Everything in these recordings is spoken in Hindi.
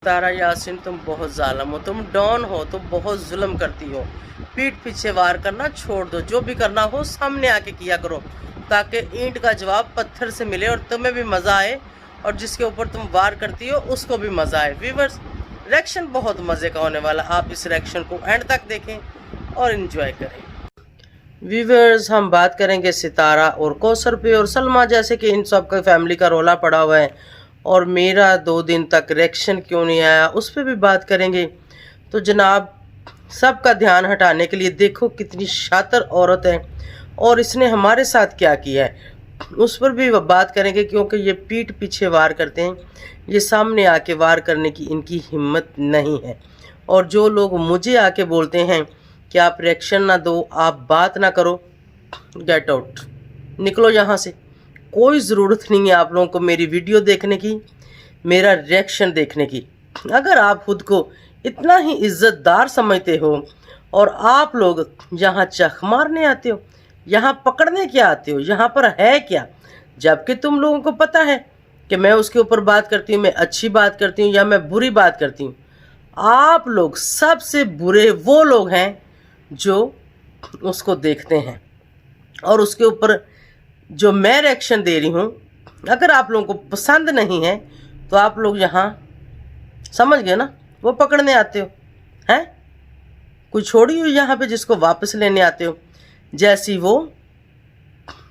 तारा यासिन, तुम बहुत जालिम हो, तुम डॉन हो, तुम बहुत जुल्म करती हो। पीठ पीछे वार करना छोड़ दो, जो भी करना हो सामने आके किया करो, ताकि ईंट का जवाब पत्थर से मिले और तुम्हें भी मज़ा आए और जिसके ऊपर तुम वार करती हो उसको भी मज़ा आए। व्यूवर्स, रिएक्शन बहुत मज़े का होने वाला, आप इस रिएक्शन को एंड तक देखें और इन्जॉय करें। व्यूवर्स, हम बात करेंगे सितारा और कौसर पे और सलमा, जैसे कि इन सब का फैमिली का रोला पड़ा हुआ है और मेरा 2 दिन तक रिएक्शन क्यों नहीं आया उस पर भी बात करेंगे। तो जनाब, सबका ध्यान हटाने के लिए देखो कितनी शातिर औरत है और इसने हमारे साथ क्या किया है उस पर भी बात करेंगे, क्योंकि ये पीठ पीछे वार करते हैं, ये सामने आके वार करने की इनकी हिम्मत नहीं है। और जो लोग मुझे आके बोलते हैं कि आप रिएक्शन ना दो, आप बात ना करो, गेट आउट, निकलो यहाँ से। कोई ज़रूरत नहीं है आप लोगों को मेरी वीडियो देखने की, मेरा रिएक्शन देखने की। अगर आप खुद को इतना ही इज़्ज़तदार समझते हो और आप लोग यहाँ चख मारने आते हो, यहाँ पकड़ने क्या आते हो, यहाँ पर है क्या, जबकि तुम लोगों को पता है कि मैं उसके ऊपर बात करती हूँ, मैं अच्छी बात करती हूँ या मैं बुरी बात करती हूँ। आप लोग सबसे बुरे वो लोग हैं जो उसको देखते हैं और उसके ऊपर जो मैं रिएक्शन दे रही हूँ, अगर आप लोगों को पसंद नहीं है तो आप लोग यहाँ समझ गए ना, वो पकड़ने आते हो हैं, कोई छोड़ी हुई यहाँ पे जिसको वापस लेने आते हो, जैसी वो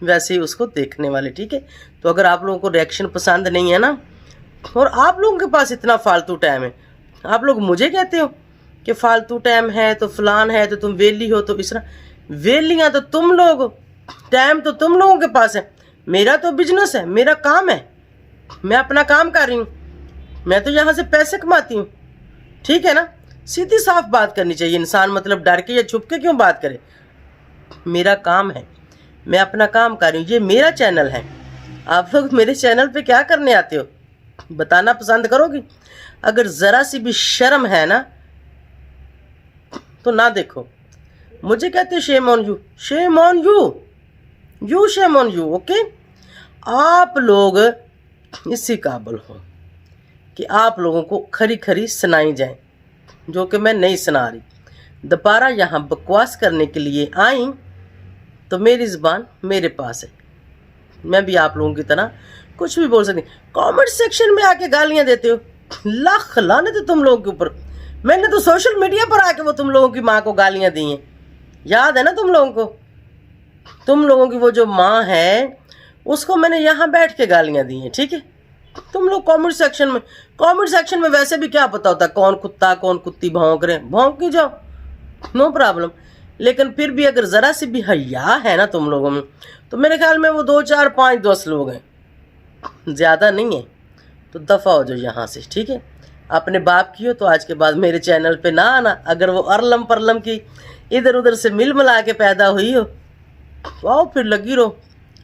वैसे ही उसको देखने वाले। ठीक है, तो अगर आप लोगों को रिएक्शन पसंद नहीं है ना और आप लोगों के पास इतना फालतू टाइम है, आप लोग मुझे कहते हो कि फालतू टाइम है तो फलान है तो तुम वेली हो, तो इस तरह वेलियाँ तो तुम लोग, टाइम तो तुम लोगों के पास है, मेरा तो बिजनेस है, मेरा काम है, मैं अपना काम कर रही हूँ, मैं तो यहाँ से पैसे कमाती हूँ। ठीक है ना, सीधी साफ बात करनी चाहिए इंसान, मतलब डर के या छुप के क्यों बात करे। मेरा काम है, मैं अपना काम कर रही हूँ, ये मेरा चैनल है। आप लोग मेरे चैनल पे क्या करने आते हो बताना पसंद करोगी? अगर ज़रा सी भी शर्म है ना तो ना देखो। मुझे कहते हो shame on you, shame on you shame on you. Okay, आप लोग इसी काबिल हो कि आप लोगों को खरी खरी सुनाई जाए, जो कि मैं नहीं सुना रही। दोबारा यहाँ बकवास करने के लिए आई तो मेरी ज़बान मेरे पास है, मैं भी आप लोगों की तरह कुछ भी बोल सकती। कमेंट सेक्शन में आके गालियाँ देते हो, लाख लाने थे तुम लोगों के ऊपर। मैंने तो सोशल मीडिया पर आके वो तुम लोगों की माँ को गालियाँ दी हैं, याद है ना तुम लोगों को? तुम लोगों की वो जो माँ है उसको मैंने यहाँ बैठ के गालियाँ दी हैं। ठीक है, तुम लोग कमेंट सेक्शन में वैसे भी क्या पता होता कौन कुत्ता कौन कुत्ती भौंक रहे, भौंक के जाओ, नो प्रॉब्लम। लेकिन फिर भी अगर ज़रा सी भी हया है ना तुम लोगों में, तो मेरे ख्याल में वो 2 4 5 10 लोग हैं, ज़्यादा नहीं है। तो दफ़ा हो जाओ यहाँ से। ठीक है, अपने बाप की हो तो आज के बाद मेरे चैनल पे ना आना। अगर वो अरलम परलम की इधर उधर से मिल मिला के पैदा हुई हो, आओ फिर लगी रहो,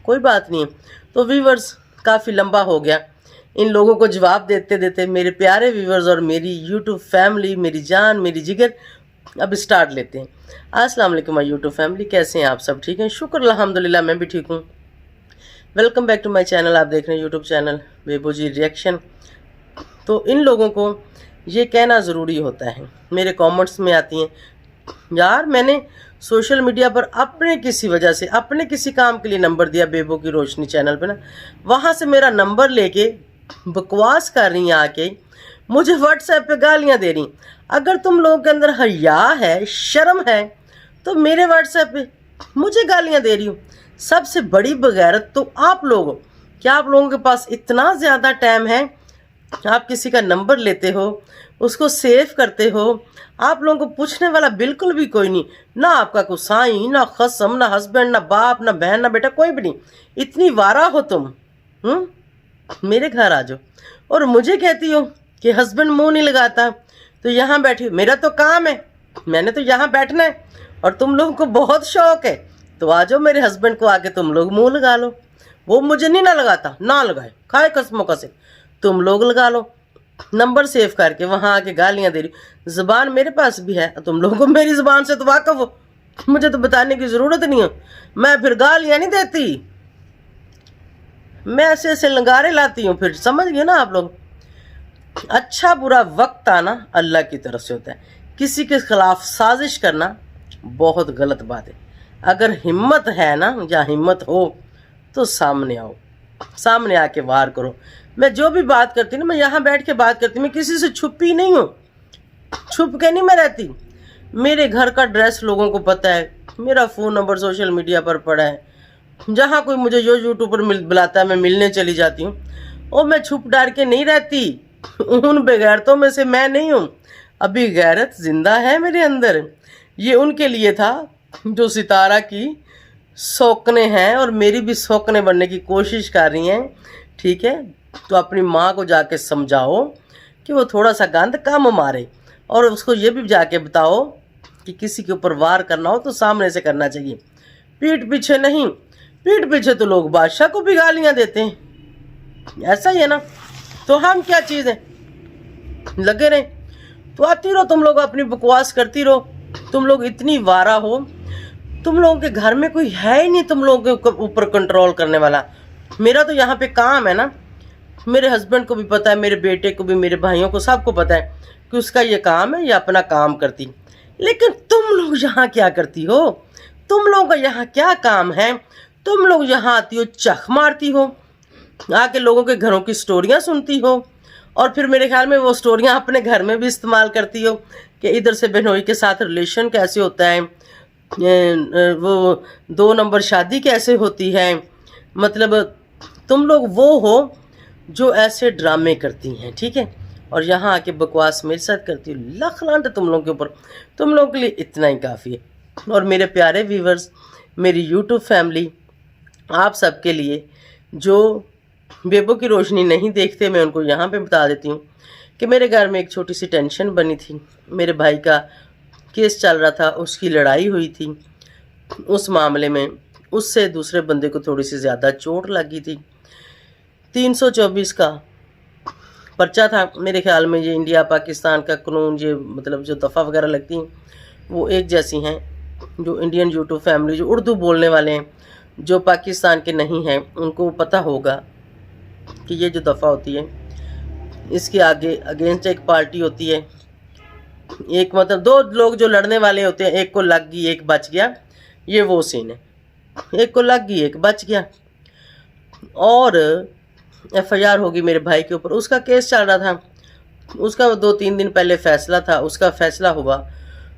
कोई बात नहीं है। तो व्यूवर्स, काफ़ी लंबा हो गया इन लोगों को जवाब देते देते। मेरे प्यारे व्यूवर्स और मेरी यूट्यूब फैमिली, मेरी जान मेरी जिगर, अब स्टार्ट लेते हैं। अस्सलाम वालेकुम माय यूट्यूब फैमिली, कैसे हैं आप सब? ठीक हैं, शुक्र अल्हम्दुलिल्लाह, मैं भी ठीक हूँ। Welcome back to my channel. आप देख रहे हैं यूट्यूब चैनल बेबूजी रिएक्शन। तो इन लोगों को ये कहना ज़रूरी होता है, मेरे कमेंट्स में आती हैं, यार मैंने सोशल मीडिया पर अपने किसी वजह से अपने किसी काम के लिए नंबर दिया बेबो की रोशनी चैनल पे ना, वहाँ से मेरा नंबर लेके बकवास कर रही हैं, आके मुझे व्हाट्सएप पे गालियाँ दे रही। अगर तुम लोगों के अंदर हया है, शर्म है, तो मेरे व्हाट्सएप पे मुझे गालियाँ दे रही हूँ। सबसे बड़ी बगैरत तो आप लोग हो। क्या आप लोगों के पास इतना ज़्यादा टाइम है? आप किसी का नंबर लेते हो, उसको सेव करते हो, आप लोगों को पूछने वाला बिल्कुल भी कोई नहीं, ना आपका कोई साईं, ना खसम, ना हस्बैंड, ना बाप, ना बहन, ना बेटा, कोई भी नहीं। इतनी वारा हो तुम, मेरे घर आ जाओ और मुझे कहती हो कि हस्बैंड मुंह नहीं लगाता, तो यहाँ बैठी। मेरा तो काम है, मैंने तो यहाँ बैठना है और तुम लोगों को बहुत शौक है, तो आ जाओ मेरे हस्बैंड को आके तुम लोग मुंह लगा लो। वो मुझे नहीं ना लगाता, ना लगाए, खाए कसमों का से, तुम लोग लगा लो। नंबर सेव करके वहाँ आके गालियाँ दे रही। ज़बान मेरे पास भी है, तुम लोगों को मेरी ज़बान से तो वाकफ़ हो, मुझे तो बताने की ज़रूरत नहीं है। मैं फिर गालियाँ नहीं देती, मैं ऐसे ऐसे लंगारे लाती हूँ, फिर समझ गए ना आप लोग। अच्छा बुरा वक्त आना अल्लाह की तरफ से होता है। किसी के खिलाफ साजिश करना बहुत गलत बात है। अगर हिम्मत है ना, या हिम्मत हो तो सामने आओ, सामने आके वार करो। मैं जो भी बात करती हूँ ना, मैं यहाँ बैठ के बात करती हूँ, मैं किसी से छुपी नहीं हूँ, छुप के नहीं मैं रहती। मेरे घर का एड्रेस लोगों को पता है, मेरा फ़ोन नंबर सोशल मीडिया पर पड़ा है। जहाँ कोई मुझे जो यूट्यूब पर बुलाता है मैं मिलने चली जाती हूँ, और मैं छुप डार के नहीं रहती। उन बेगैरतों में से मैं नहीं हूँ। अभी गैरत जिंदा है मेरे अंदर। ये उनके लिए था जो सितारा की शौकने हैं और मेरी भी शौकने बनने की कोशिश कर रही हैं। ठीक है, तो अपनी माँ को जाके समझाओ कि वो थोड़ा सा गंद कम मारे, और उसको ये भी जाके बताओ कि किसी के ऊपर वार करना हो तो सामने से करना चाहिए, पीठ पीछे नहीं। पीठ पीछे तो लोग बादशाह को भी गालियाँ देते हैं, ऐसा ही है ना। तो हम क्या चीज़ है, लगे रहे तो आती रहो तुम लोग, अपनी बकवास करती रहो। तुम लोग इतनी वारा हो, तुम लोगों के घर में कोई है ही नहीं तुम लोगों के ऊपर कंट्रोल करने वाला। मेरा तो यहाँ पे काम है ना, मेरे हस्बैंड को भी पता है, मेरे बेटे को भी, मेरे भाइयों को, सबको पता है कि उसका ये काम है, ये अपना काम करती। लेकिन तुम लोग यहाँ क्या करती हो? तुम लोगों का यहाँ क्या काम है? तुम लोग यहाँ आती हो, चख मारती हो, आके लोगों के घरों की स्टोरियाँ सुनती हो, और फिर मेरे ख्याल में वो स्टोरियाँ अपने घर में भी इस्तेमाल करती हो कि इधर से बहनोई के साथ रिलेशन कैसे होता है, वो 2 नंबर शादी कैसे होती है। मतलब तुम लोग वो हो जो ऐसे ड्रामे करती हैं, ठीक है, और यहाँ आके बकवास मेरे साथ करती हो। लख लांट तुम लोगों के ऊपर, तुम लोगों के लिए इतना ही काफ़ी है। और मेरे प्यारे व्यूवर्स, मेरी यूट्यूब फैमिली, आप सबके लिए जो बेबो की रोशनी नहीं देखते, मैं उनको यहाँ पे बता देती हूँ कि मेरे घर में एक छोटी सी टेंशन बनी थी। मेरे भाई का केस चल रहा था, उसकी लड़ाई हुई थी। उस मामले में उससे दूसरे बंदे को थोड़ी सी ज़्यादा चोट लगी थी। 324 का पर्चा था मेरे ख्याल में। ये इंडिया पाकिस्तान का कानून, ये मतलब जो दफ़ा वगैरह लगती हैं वो एक जैसी हैं। जो इंडियन यूट्यूब फैमिली, जो उर्दू बोलने वाले हैं, जो पाकिस्तान के नहीं हैं, उनको पता होगा कि ये जो दफ़ा होती है, इसके आगे अगेंस्ट एक पार्टी होती है। एक मतलब 2 लोग जो लड़ने वाले होते हैं, एक को लग गई एक बच गया, ये वो सीन है। एक को लग गई एक बच गया, और FIR होगी मेरे भाई के ऊपर। उसका केस चल रहा था, उसका 2-3 दिन पहले फैसला था। उसका फैसला हुआ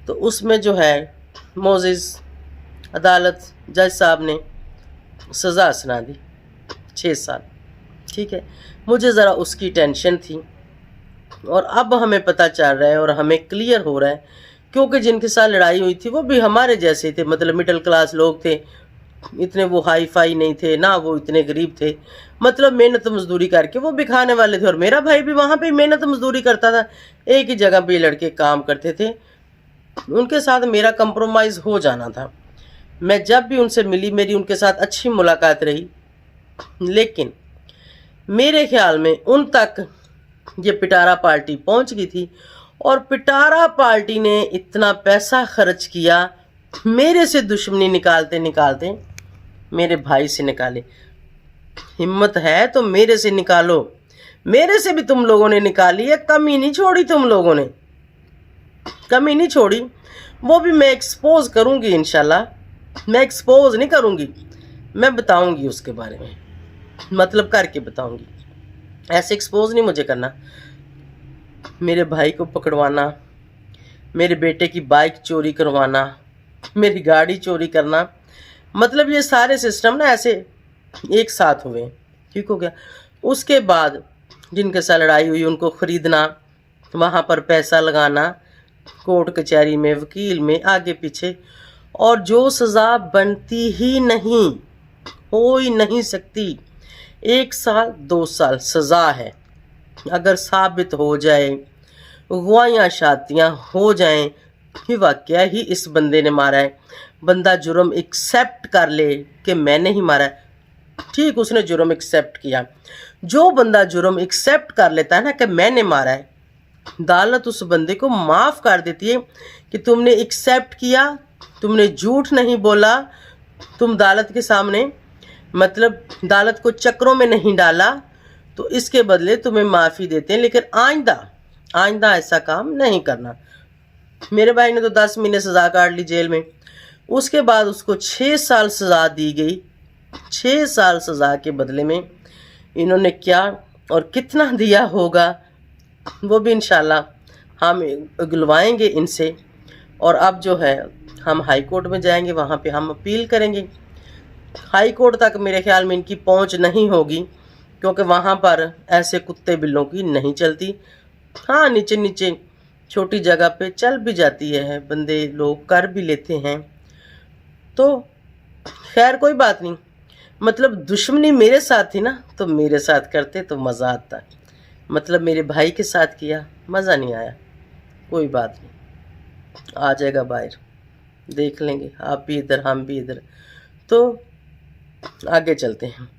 तो उसमें जो है मोजिज़ अदालत जज साहब ने सज़ा सुना दी 6 साल। ठीक है, मुझे ज़रा उसकी टेंशन थी, और अब हमें पता चल रहा है और हमें क्लियर हो रहा है, क्योंकि जिनके साथ लड़ाई हुई थी वो भी हमारे जैसे थे, मतलब मिडिल क्लास लोग थे। इतने वो हाई फाई नहीं थे ना, वो इतने गरीब थे। मतलब मेहनत मजदूरी करके वो भी खाने वाले थे, और मेरा भाई भी वहाँ पे मेहनत मजदूरी करता था। एक ही जगह पे लड़के काम करते थे। उनके साथ मेरा कंप्रोमाइज़ हो जाना था। मैं जब भी उनसे मिली, मेरी उनके साथ अच्छी मुलाकात रही, लेकिन मेरे ख्याल में उन तक ये पिटारा पार्टी पहुंच गई थी, और पिटारा पार्टी ने इतना पैसा खर्च किया, मेरे से दुश्मनी निकालते निकालते मेरे भाई से निकाले। हिम्मत है तो मेरे से निकालो। मेरे से भी तुम लोगों ने निकाली है, कमी नहीं छोड़ी, तुम लोगों ने कमी नहीं छोड़ी। वो भी मैं एक्सपोज करूंगी इंशाल्लाह। मैं एक्सपोज नहीं करूंगी, मैं बताऊंगी उसके बारे में, मतलब करके बताऊंगी। ऐसे एक्सपोज नहीं मुझे करना। मेरे भाई को पकड़वाना, मेरे बेटे की बाइक चोरी करवाना, मेरी गाड़ी चोरी करना, मतलब ये सारे सिस्टम ना ऐसे एक साथ हुए। ठीक हो गया। उसके बाद जिनके साथ लड़ाई हुई उनको ख़रीदना, वहाँ पर पैसा लगाना, कोर्ट कचहरी में, वकील में, आगे पीछे, और जो सज़ा बनती ही नहीं, हो ही नहीं सकती। 1 साल 2 साल सज़ा है। अगर साबित हो जाए, गवाहियाँ शातियाँ हो जाएं कि वाकया ही इस बंदे ने मारा है, बंदा जुर्म एक्सेप्ट कर ले कि मैंने ही मारा है, ठीक, उसने जुर्म एक्सेप्ट किया। जो बंदा जुर्म एक्सेप्ट कर लेता है ना कि मैंने मारा है, अदालत उस बंदे को माफ़ कर देती है कि तुमने एक्सेप्ट किया, तुमने झूठ नहीं बोला, तुम अदालत के सामने, मतलब अदालत को चक्रों में नहीं डाला, तो इसके बदले तुम्हें माफ़ी देते हैं, लेकिन आइंदा ऐसा काम नहीं करना। मेरे भाई ने तो 10 महीने सज़ा काट ली जेल में, उसके बाद उसको 6 साल सज़ा दी गई। 6 साल सज़ा के बदले में इन्होंने क्या और कितना दिया होगा वो भी इंशाल्लाह हम उगलवाएंगे इनसे। और अब जो है हम हाई कोर्ट में जाएंगे, वहाँ पे हम अपील करेंगे। हाई कोर्ट तक मेरे ख्याल में इनकी पहुँच नहीं होगी, क्योंकि वहाँ पर ऐसे कुत्ते बिल्लों की नहीं चलती। हाँ, नीचे नीचे छोटी जगह पे चल भी जाती है, बंदे लोग कर भी लेते हैं। तो खैर कोई बात नहीं, मतलब दुश्मनी मेरे साथ थी ना, तो मेरे साथ करते तो मज़ा आता। मतलब मेरे भाई के साथ किया, मज़ा नहीं आया। कोई बात नहीं, आ जाएगा बाहर, देख लेंगे, आप भी इधर हम भी इधर। तो आगे चलते हैं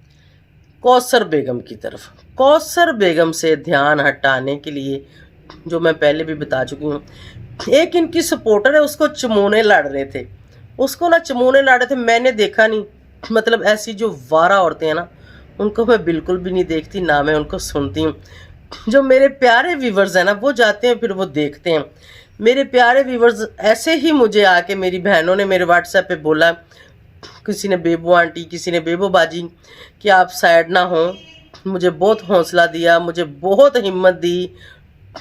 कौसर बेगम की तरफ। कौसर बेगम से ध्यान हटाने के लिए, जो मैं पहले भी बता चुकी हूँ, एक इनकी सपोर्टर है, उसको चमोने लड़ रहे थे, उसको ना चमोने लड़ रहे थे। मैंने देखा नहीं, मतलब ऐसी जो वारा औरतें हैं ना, उनको मैं बिल्कुल भी नहीं देखती, ना मैं उनको सुनती हूँ। जो मेरे प्यारे व्यूवर्स हैं ना, वो जाते हैं फिर वो देखते हैं। मेरे प्यारे व्यूवर्स ऐसे ही मुझे आके मेरी बहनों ने मेरे व्हाट्सएप पे बोला, किसी ने बेबू आंटी, किसी ने बेबू बाजी, कि आप साइड ना हो। मुझे बहुत हौसला दिया, मुझे बहुत हिम्मत दी,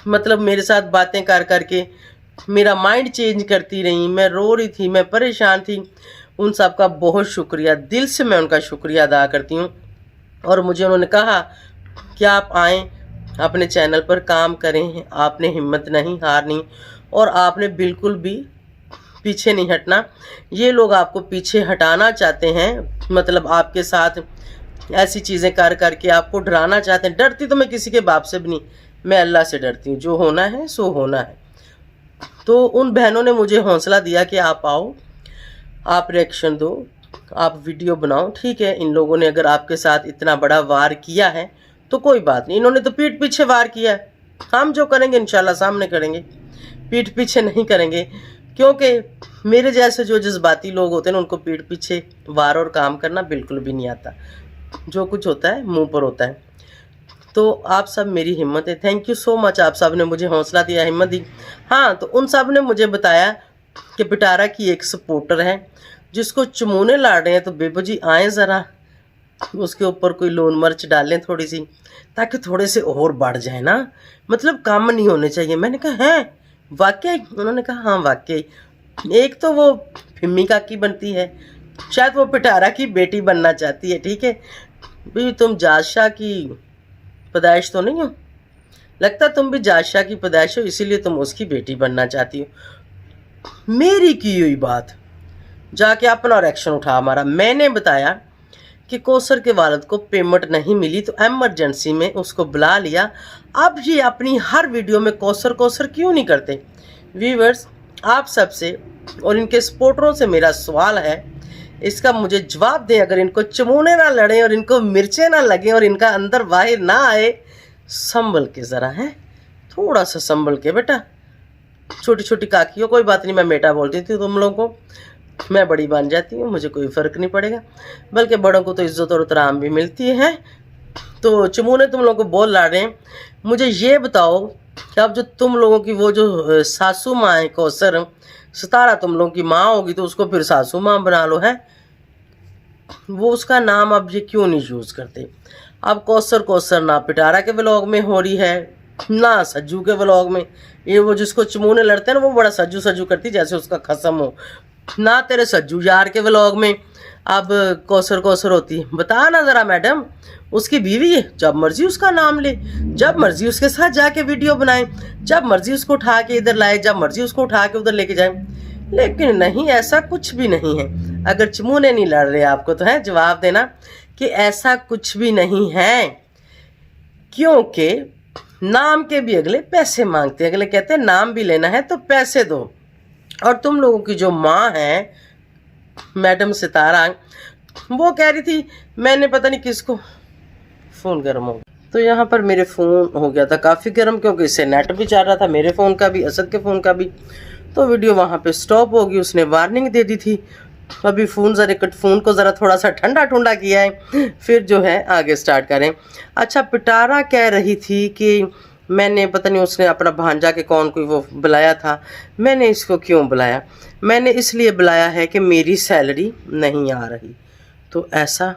मतलब मेरे साथ बातें कर करके मेरा माइंड चेंज करती रही। मैं रो रही थी, मैं परेशान थी। उन सब का बहुत शुक्रिया, दिल से मैं उनका शुक्रिया अदा करती हूँ। और मुझे उन्होंने कहा कि आप आएँ, अपने चैनल पर काम करें, आपने हिम्मत नहीं हारनी और आपने बिल्कुल भी पीछे नहीं हटना। ये लोग आपको पीछे हटाना चाहते हैं, मतलब आपके साथ ऐसी चीज़ें कर करके आपको डराना चाहते हैं। डरती तो मैं किसी के बाप से भी नहीं, मैं अल्लाह से डरती हूँ। जो होना है सो होना है। तो उन बहनों ने मुझे हौसला दिया कि आप आओ, आप रिएक्शन दो, आप वीडियो बनाओ। ठीक है, इन लोगों ने अगर आपके साथ इतना बड़ा वार किया है तो कोई बात नहीं, इन्होंने तो पीठ पीछे वार किया है। हम जो करेंगे इंशाल्लाह सामने करेंगे, पीठ पीछे नहीं करेंगे। क्योंकि मेरे जैसे जो जज्बाती लोग होते हैं ना, उनको पीठ पीछे वार और काम करना बिल्कुल भी नहीं आता। जो कुछ होता है मुंह पर होता है। तो आप सब मेरी हिम्मत है। थैंक यू सो मच, आप सब ने मुझे हौसला दिया, हिम्मत दी। हाँ, तो उन सब ने मुझे बताया कि पिटारा की एक सपोर्टर है जिसको चमूने लाड़ रहे हैं, तो बेबू जी आएँ ज़रा, उसके ऊपर कोई लून मिर्च डालें थोड़ी सी, ताकि थोड़े से और बढ़ जाए ना, मतलब कम नहीं होने चाहिए। मैंने कहा है वाकई? उन्होंने कहा हाँ वाकई। एक तो वो फिम्मी काकी बनती है, शायद वो पिटारा की बेटी बनना चाहती है। ठीक है भाई, तुम जादशाह की पैदाइश तो नहीं हो, लगता तुम भी जादशाह की पैदाइश हो, इसीलिए तुम उसकी बेटी बनना चाहती हो। मेरी की हुई बात जाके अपना रिएक्शन उठा मारा। मैंने बताया कि कौसर के वालिद को पेमेंट नहीं मिली, तो एमरजेंसी में उसको बुला लिया। अब ये अपनी हर वीडियो में कौसर कौसर क्यों नहीं करते? व्यूअर्स, आप सबसे और इनके सपोर्टरों से मेरा सवाल है, इसका मुझे जवाब दें। अगर इनको चमूने ना लड़ें और इनको मिर्चें ना लगें और इनका अंदर बाहर ना आए, संभल के ज़रा है, थोड़ा सा संभल के बेटा। छोटी छोटी काकियों, कोई बात नहीं, मैं बेटा बोलती थी तुम लोगों को, मैं बड़ी बन जाती हूँ, मुझे कोई फ़र्क नहीं पड़ेगा। बल्कि बड़ों को तो इज़्ज़त और एहतराम भी मिलती है। तो चमूने तुम लोगों को बोल लड़ रहे हैं। मुझे ये बताओ कि अब जो तुम लोगों की वो जो सासू माँ है कौसर, 17 तुम लोगों की माँ होगी, तो उसको फिर सासू माँ बना लो है। वो उसका नाम अब ये क्यों नहीं यूज़ करते? अब कौसर कौसर ना पिटारा के व्लॉग में हो रही है, ना सज्जू के व्लॉग में। ये वो जिसको चमूने लड़ते हैं ना, वो बड़ा सज्जू सज्जू करती जैसे उसका खसम हो। ना तेरे सज्जू यार के व्लॉग में अब कौसर कौसर होती है। बता ना ज़रा मैडम, उसकी बीवी है, जब मर्जी उसका नाम ले, जब मर्जी उसके साथ जाके वीडियो बनाए, जब मर्जी उसको उठा के इधर लाए, जब मर्जी उसको उठा के उधर लेके जाए। लेकिन नहीं, ऐसा कुछ भी नहीं है। अगर चमूने नहीं लड़ रहे आपको तो है जवाब देना कि ऐसा कुछ भी नहीं है। क्योंकि नाम के भी अगले पैसे मांगते हैं। अगले कहते हैं नाम भी लेना है तो पैसे दो। और तुम लोगों की जो माँ है मैडम सितारा, वो कह रही थी, मैंने पता नहीं किसको फ़ोन गर्म हो गया, तो यहाँ पर मेरे फ़ोन हो गया था काफ़ी गर्म, क्योंकि इससे नेट भी चल रहा था, मेरे फ़ोन का भी, असद के फ़ोन का भी। तो वीडियो वहाँ पे स्टॉप होगी, उसने वार्निंग दे दी थी। अभी फ़ोन को ज़रा थोड़ा सा ठंडा ठंडा किया है, फिर जो है आगे स्टार्ट करें। अच्छा, पिटारा कह रही थी कि मैंने पता नहीं उसने अपना भांजा के कौन कोई वो बुलाया था, मैंने इसको क्यों बुलाया? मैंने इसलिए बुलाया है कि मेरी सैलरी नहीं आ रही। तो ऐसा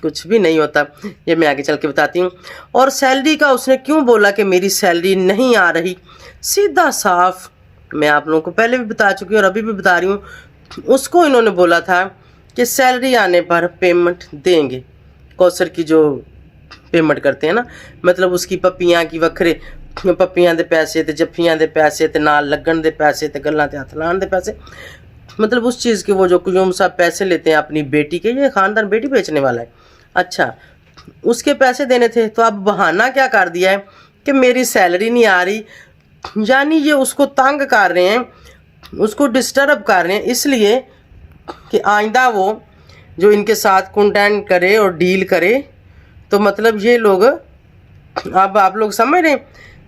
कुछ भी नहीं होता, ये मैं आगे चल के बताती हूँ। और सैलरी का उसने क्यों बोला कि मेरी सैलरी नहीं आ रही, सीधा साफ मैं आप लोगों को पहले भी बता चुकी हूँ और अभी भी बता रही हूँ। उसको इन्होंने बोला था कि सैलरी आने पर पेमेंट देंगे, कौसर की जो पेमेंट करते हैं ना, मतलब उसकी पप्पियाँ की वक्रे, पप्पियाँ दे पैसे ते जफ्फियाँ दे पैसे ते नाल लगन दे पैसे ते गल्लां ते हत्थ लाने दे पैसे, मतलब उस चीज़ के वो जो कुयूम साहब पैसे लेते हैं अपनी बेटी के, ये ख़ानदान बेटी बेचने वाला है। अच्छा, उसके पैसे देने थे, तो अब बहाना क्या कर दिया है कि मेरी सैलरी नहीं आ रही, यानी ये उसको तंग कर रहे हैं, उसको डिस्टर्ब कर रहे हैं, इसलिए कि आइंदा वो जो इनके साथ कंटेंट करे और डील करे। तो मतलब ये लोग, अब आप लोग समझ रहे हैं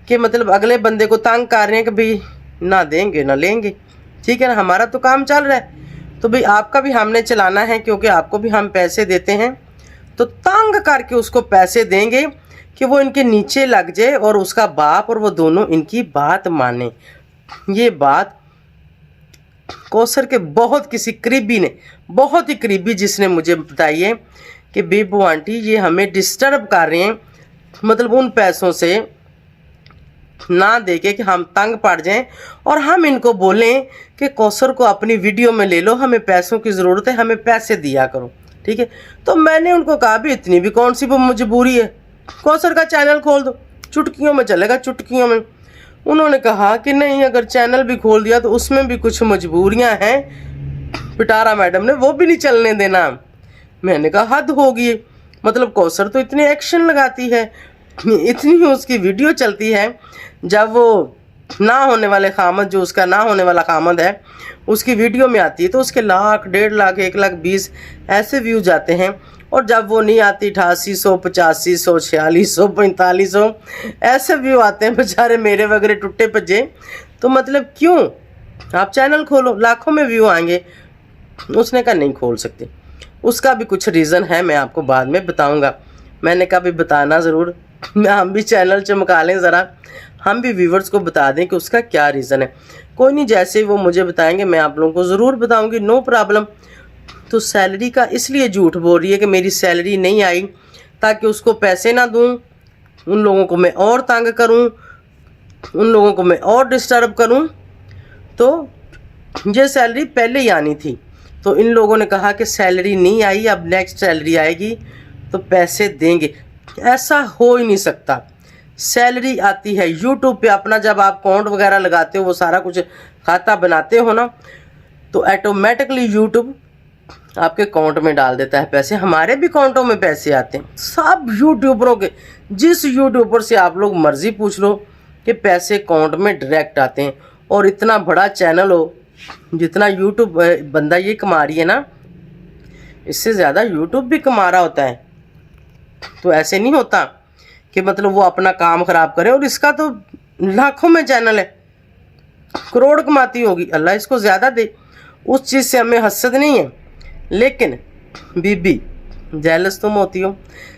कि मतलब अगले बंदे को तंग कर रहे हैं कि भाई ना देंगे ना लेंगे, ठीक है ना, हमारा तो काम चल रहा है, तो भाई आपका भी हमने चलाना है, क्योंकि आपको भी हम पैसे देते हैं। तो तंग करके उसको पैसे देंगे कि वो इनके नीचे लग जाए और उसका बाप और वो दोनों इनकी बात माने। ये बात कौसर के बहुत किसी करीबी ने, बहुत ही करीबी जिसने मुझे बताई है कि बेबू आंटी ये हमें डिस्टर्ब कर रहे हैं, मतलब उन पैसों से ना देके कि हम तंग पड़ जाएं और हम इनको बोलें कि कौसर को अपनी वीडियो में ले लो, हमें पैसों की ज़रूरत है, हमें पैसे दिया करो, ठीक है। तो मैंने उनको कहा भी इतनी भी कौन सी वो मजबूरी है, कौसर का चैनल खोल दो, चुटकियों में चलेगा, चुटकियों में। उन्होंने कहा कि नहीं, अगर चैनल भी खोल दिया तो उसमें भी कुछ मजबूरियां हैं पिटारा मैडम ने, वो भी नहीं चलने देना। मैंने कहा हद होगी, मतलब कौसर तो इतने एक्शन लगाती है, इतनी उसकी वीडियो चलती है, जब वो ना होने वाले खामद, जो उसका ना होने वाला खामद है, उसकी वीडियो में आती है तो उसके 1,00,000, 1,50,000, 1,20,000 ऐसे व्यूज आते हैं। और जब वो नहीं आती 8800, 8500, 4600, 4500 ऐसे व्यू आते हैं बेचारे मेरे वगैरह टुट्टे भज्जे। तो मतलब क्यों, आप चैनल खोलो, लाखों में व्यू आएंगे। उसने कहा नहीं खोल सकते, उसका भी कुछ रीज़न है, मैं आपको बाद में बताऊंगा। मैंने कहा भी बताना ज़रूर, हम भी चैनल चमका लें ज़रा, हम भी व्यूवर्स को बता दें कि उसका क्या रीज़न है। कोई नहीं, जैसे ही वो मुझे बताएंगे मैं आप लोगों को ज़रूर बताऊंगी, नो प्रॉब्लम। तो सैलरी का इसलिए झूठ बोल रही है कि मेरी सैलरी नहीं आई, ताकि उसको पैसे ना दूं, उन लोगों को मैं और तंग करूं, उन लोगों को मैं और डिस्टर्ब करूं। तो ये सैलरी पहले ही आनी थी, तो इन लोगों ने कहा कि सैलरी नहीं आई, अब नेक्स्ट सैलरी आएगी तो पैसे देंगे। ऐसा हो ही नहीं सकता, सैलरी आती है यूट्यूब पे अपना, जब आप अकाउंट वगैरह लगाते हो, वो सारा कुछ खाता बनाते हो ना, तो ऑटोमेटिकली यूट्यूब आपके अकाउंट में डाल देता है पैसे। हमारे भी अकाउंटों में पैसे आते हैं, सब यूट्यूबरों के, जिस यूट्यूबर से आप लोग मर्जी पूछ लो कि पैसे अकाउंट में डायरेक्ट आते हैं। और इतना बड़ा चैनल हो, जितना यूट्यूब बंदा ये कमा रही है ना, इससे ज़्यादा यूट्यूब भी कमा रहा होता है। तो ऐसे नहीं होता कि मतलब वो अपना काम ख़राब करे, और इसका तो लाखों में चैनल है, करोड़ कमाती होगी, अल्लाह इसको ज़्यादा दे। उस चीज़ से हमें हसद नहीं है, लेकिन बीबी जेलस तुम होती हो,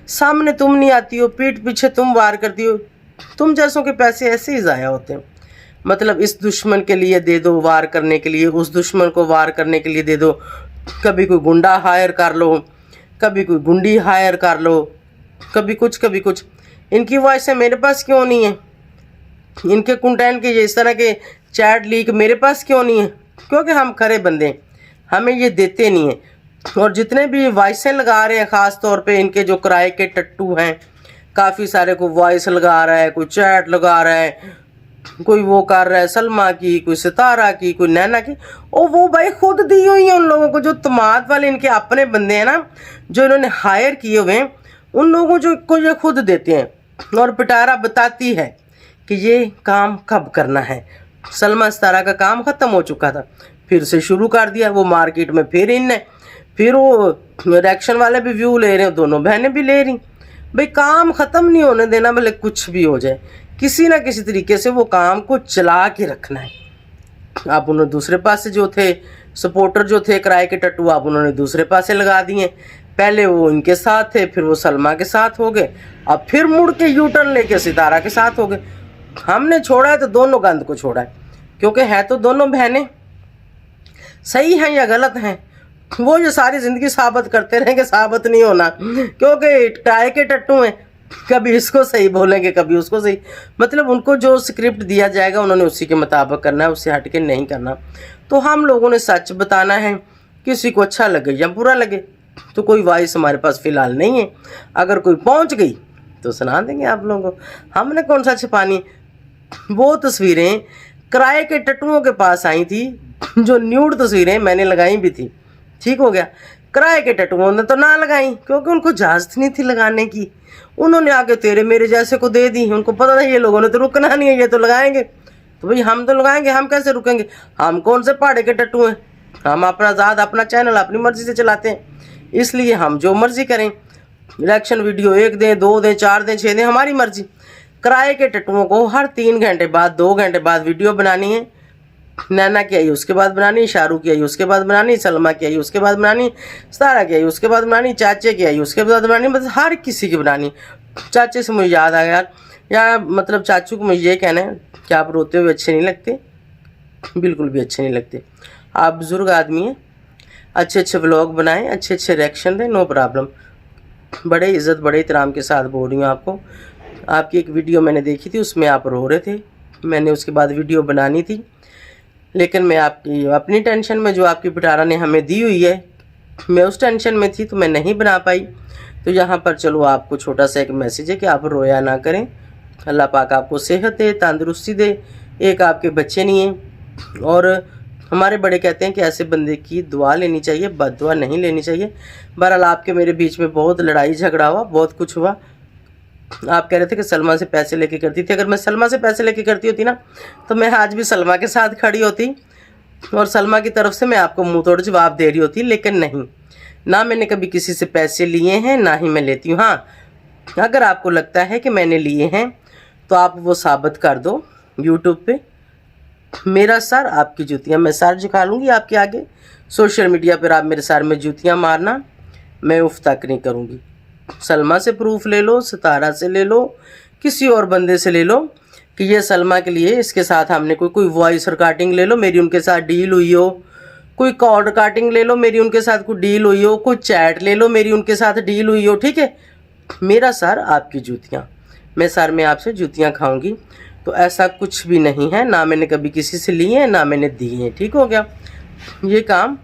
सामने तुम नहीं आती हो, पीठ पीछे तुम वार करती हो। तुम जैसों के पैसे ऐसे ही ज़ाया होते हैं, मतलब इस दुश्मन के लिए दे दो वार करने के लिए, उस दुश्मन को वार करने के लिए दे दो, कभी कोई गुंडा हायर कर लो, कभी कोई गुंडी हायर कर लो, कभी कुछ कभी कुछ। इनकी वॉइस है मेरे पास क्यों नहीं है, इनके कंटेंट के ये इस तरह के चैट लीक मेरे पास क्यों नहीं है, क्योंकि हम खरे बंदे हैं, हमें ये देते नहीं हैं। और जितने भी वॉइसें लगा रहे हैं, ख़ास तौर पे इनके जो किराए के टट्टू हैं, काफ़ी सारे को वॉइस लगा रहा है, कोई चैट लगा रहा है, कोई वो कर रहा है सलमा की, कोई सितारा की, कोई नैना की, और वो भाई खुद दी हुई है उन लोगों को, जो तमाद वाले इनके अपने बंदे हैं ना, जो इन्होंने हायर किए हुए हैं, उन लोगों जो को ये खुद देते हैं। और पिटारा बताती है कि ये काम कब करना है। सलमा सितारा का काम ख़त्म हो चुका था, फिर से शुरू कर दिया वो मार्केट में, फिर वो रिएक्शन वाले भी व्यू ले रहे हैं, दोनों बहनें भी ले रही। भाई काम ख़त्म नहीं होने देना, भले कुछ भी हो जाए, किसी ना किसी तरीके से वो काम को चला के रखना है। आप उन्होंने दूसरे पास से जो थे सपोर्टर जो थे किराए के टट्टू, आप उन्होंने दूसरे पासे लगा दिए। पहले वो इनके साथ थे, फिर वो सलमा के साथ हो गए, अब फिर मुड़ के यू टर्न लेके सितारा के साथ हो गए। हमने छोड़ा है तो दोनों गंद को छोड़ा है, क्योंकि है तो दोनों बहनें, सही हैं या गलत हैं वो ये सारी ज़िंदगी साबित करते रहेंगे, साबित नहीं होना, क्योंकि किराए के टट्टू हैं, कभी इसको सही बोलेंगे कभी उसको सही। मतलब उनको जो स्क्रिप्ट दिया जाएगा उन्होंने उसी के मुताबिक करना है, उससे हट के नहीं करना। तो हम लोगों ने सच बताना है, किसी को अच्छा लगे या बुरा लगे। तो कोई वॉइस हमारे पास फ़िलहाल नहीं है, अगर कोई पहुंच गई तो सुना देंगे आप लोगों को। हमने कौन सा छिपानी। वो तस्वीरें किराए के टट्टुओं के पास आई थी, जो न्यूड तस्वीरें मैंने लगाई भी थी, ठीक हो गया। किराए के टट्टुओं ने तो ना लगाई, क्योंकि उनको इजाज़त नहीं थी लगाने की। उन्होंने आगे तेरे मेरे जैसे को दे दी। उनको पता था ये लोगों ने तो रुकना नहीं है, ये तो लगाएंगे, तो भाई हम तो लगाएंगे, हम कैसे रुकेंगे। हम कौन से पहाड़े के टट्टू हैं, हम अपना आज़ाद अपना चैनल अपनी मर्ज़ी से चलाते हैं, इसलिए हम जो मर्ज़ी करें। रिएक्शन वीडियो 1 दें, 2 दें, 4 दें, 6 दें, हमारी मर्ज़ी। किराए के टट्टुओं को हर 3 घंटे बाद 2 घंटे बाद वीडियो बनानी है। नैना की आई उसके बाद बनानी, शाहरुख की आई उसके बाद बनानी, सलमा की आई उसके बाद बनानी, सारा की आई उसके बाद बनानी, चाचे की आई उसके बाद बनानी, मतलब हर किसी की बनानी। चाचे से मुझे याद आया यार, मतलब चाचू को मुझे ये कहना है कि आप रोते हुए अच्छे नहीं लगते, बिल्कुल भी अच्छे नहीं लगते। आप बुज़ुर्ग आदमी हैं, अच्छे अच्छे व्लॉग बनाएं, अच्छे अच्छे रिएक्शन दें, नो प्रॉब्लम। बड़े इज़्ज़त बड़े एहतराम के साथ बोल रही हूँ आपको। आपकी एक वीडियो मैंने देखी थी, उसमें आप रो रहे थे, मैंने उसके बाद वीडियो बनानी थी, लेकिन मैं आपकी अपनी टेंशन में जो आपकी पिटारा ने हमें दी हुई है, मैं उस टेंशन में थी तो मैं नहीं बना पाई। तो यहाँ पर चलो आपको छोटा सा एक मैसेज है कि आप रोया ना करें। अल्लाह पाक आपको सेहत दे, तंदुरुस्ती दे। एक आपके बच्चे नहीं हैं, और हमारे बड़े कहते हैं कि ऐसे बंदे की दुआ लेनी चाहिए, बद्दुआ नहीं लेनी चाहिए। बहरहाल आपके मेरे बीच में बहुत लड़ाई झगड़ा हुआ, बहुत कुछ हुआ। आप कह रहे थे कि सलमा से पैसे लेके करती थी। अगर मैं सलमा से पैसे लेके करती होती ना, तो मैं आज भी सलमा के साथ खड़ी होती और सलमा की तरफ से मैं आपको मुंह तोड़ जवाब दे रही होती। लेकिन नहीं, ना मैंने कभी किसी से पैसे लिए हैं, ना ही मैं लेती हूँ। हाँ, अगर आपको लगता है कि मैंने लिए हैं तो आप वो साबित कर दो यूट्यूब पे। मेरा सर आपकी जूतियाँ, मैं सर झुका लूँगी आपके आगे। सोशल मीडिया पर आप मेरे सर में जूतियाँ मारना, मैं उफ तक नहीं करूँगी। सलमा से प्रूफ ले लो, सितारा से ले लो, किसी और बंदे से ले लो कि ये सलमा के लिए, इसके साथ हमने कोई वॉइस रिकॉर्डिंग ले लो, मेरी उनके साथ डील हुई हो। कोई कॉल रिकॉर्डिंग ले लो, मेरी उनके साथ कोई डील हुई हो। कोई चैट ले लो, मेरी उनके साथ डील हुई हो। ठीक है, मेरा सर आपकी जूतियाँ, मैं सर में आपसे जूतियाँ खाऊंगी। तो ऐसा कुछ भी नहीं है, ना मैंने कभी किसी से लिए हैं, ना मैंने दी हैं। ठीक हो गया, ये काम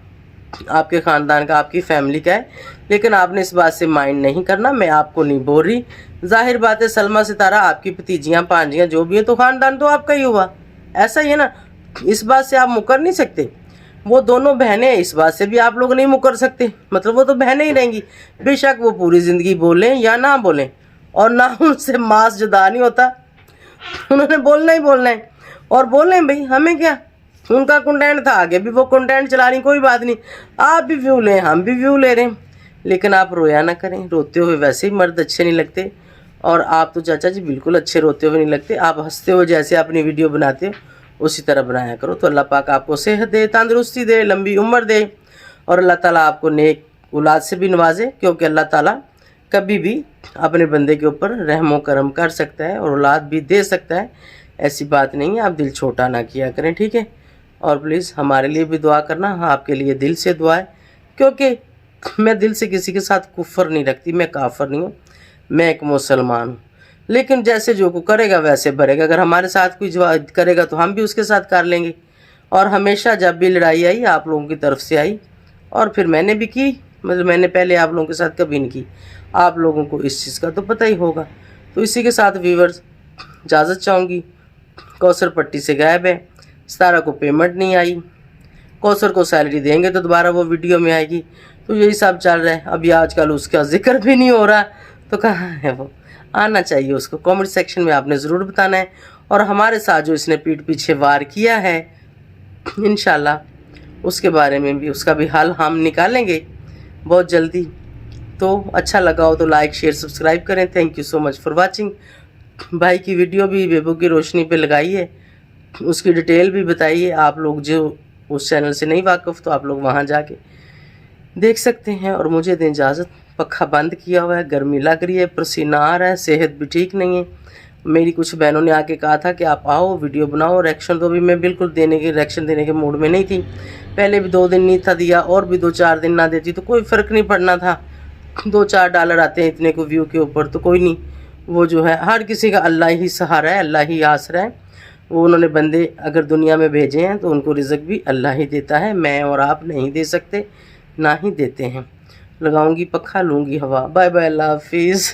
आपके ख़ानदान का, आपकी फैमिली का है, लेकिन आपने इस बात से माइंड नहीं करना। मैं आपको नहीं बोल रही, जाहिर बात है सलमा सितारा आपकी भतीजियाँ भांजियाँ जो भी हैं, तो ख़ानदान तो आपका ही हुआ, ऐसा ही है ना। इस बात से आप मुकर नहीं सकते। वो दोनों बहनें हैं, इस बात से भी आप लोग नहीं मुकर सकते। मतलब वो तो बहनें ही रहेंगी, बेशक वो पूरी ज़िंदगी बोलें या ना बोलें, और ना उनसे मांस जुदा नहीं होता, उन्होंने बोलना ही बोलना है। और बोलें भाई, हमें क्या, उनका कंटेंट था, आगे भी वो कंटेंट चला रही, कोई बात नहीं। आप भी व्यू लें, हम भी व्यू ले रहे हैं, लेकिन आप रोया ना करें। रोते हुए वैसे ही मर्द अच्छे नहीं लगते, और आप तो चाचा जी बिल्कुल अच्छे रोते हुए नहीं लगते। आप हंसते हुए जैसे अपनी वीडियो बनाते हो उसी तरह बनाया करो। तो अल्लाह पाक आपको सेहत दे, तंदुरुस्ती दे, लंबी उम्र दे, और अल्लाह ताला आपको नेक औलाद से भी नवाजे, क्योंकि अल्लाह ताला कभी भी अपने बंदे के ऊपर रहमो करम कर सकता है और औलाद भी दे सकता है। ऐसी बात नहीं है, आप दिल छोटा ना किया करें, ठीक है। और प्लीज़ हमारे लिए भी दुआ करना। हाँ, आपके लिए दिल से दुआ है, क्योंकि मैं दिल से किसी के साथ कुफर नहीं रखती, मैं काफर नहीं हूँ, मैं एक मुसलमान हूँ। लेकिन जैसे जो को करेगा वैसे भरेगा। अगर हमारे साथ कोई करेगा तो हम भी उसके साथ कर लेंगे। और हमेशा जब भी लड़ाई आई आप लोगों की तरफ से आई, और फिर मैंने भी की। मतलब मैंने पहले आप लोगों के साथ कभी नहीं की, आप लोगों को इस चीज़ का तो पता ही होगा। तो इसी के साथ व्यूअर्स इजाज़त चाहूँगी। कौसर पट्टी से गायब है, सितारा को पेमेंट नहीं आई, कौसर को सैलरी देंगे तो दोबारा वो वीडियो में आएगी। तो यही सब चल रहा है। अभी आजकल उसका जिक्र भी नहीं हो रहा, तो कहाँ है वो, आना चाहिए उसको। कमेंट सेक्शन में आपने ज़रूर बताना है। और हमारे साथ जो इसने पीठ पीछे वार किया है, इंशाल्लाह उसके बारे में भी, उसका भी हल हम निकालेंगे बहुत जल्दी। तो अच्छा लगा हो तो लाइक शेयर सब्सक्राइब करें। Thank you so much for watching. भाई की वीडियो भी बेबू की रोशनी पे लगाई है, उसकी डिटेल भी बताइए। आप लोग जो उस चैनल से नहीं वाकिफ़ तो आप लोग वहाँ जाके देख सकते हैं। और मुझे दें इजाज़त। पखा बंद किया हुआ है, गर्मी लग रही है, पसीना आ रहा है, सेहत भी ठीक नहीं है। मेरी कुछ बहनों ने आके कहा था कि आप आओ वीडियो बनाओ रिएक्शन दो, भी मैं बिल्कुल रिएक्शन देने के मूड में नहीं थी। पहले भी 2 दिन नहीं था दिया, और भी 2-4 दिन ना देती तो कोई फ़र्क नहीं पड़ना था। $2-4 आते हैं इतने को व्यू के ऊपर तो कोई नहीं। वो जो है हर किसी का अल्लाह ही सहारा है, अल्लाह ही आसरा है। वो उन्होंने बंदे अगर दुनिया में भेजे हैं तो उनको रिज़्क भी अल्लाह ही देता है, मैं और आप नहीं दे सकते, ना ही देते हैं। लगाऊंगी पखा, लूँगी हवा। बाय बाय, अल्लाह हाफिज़।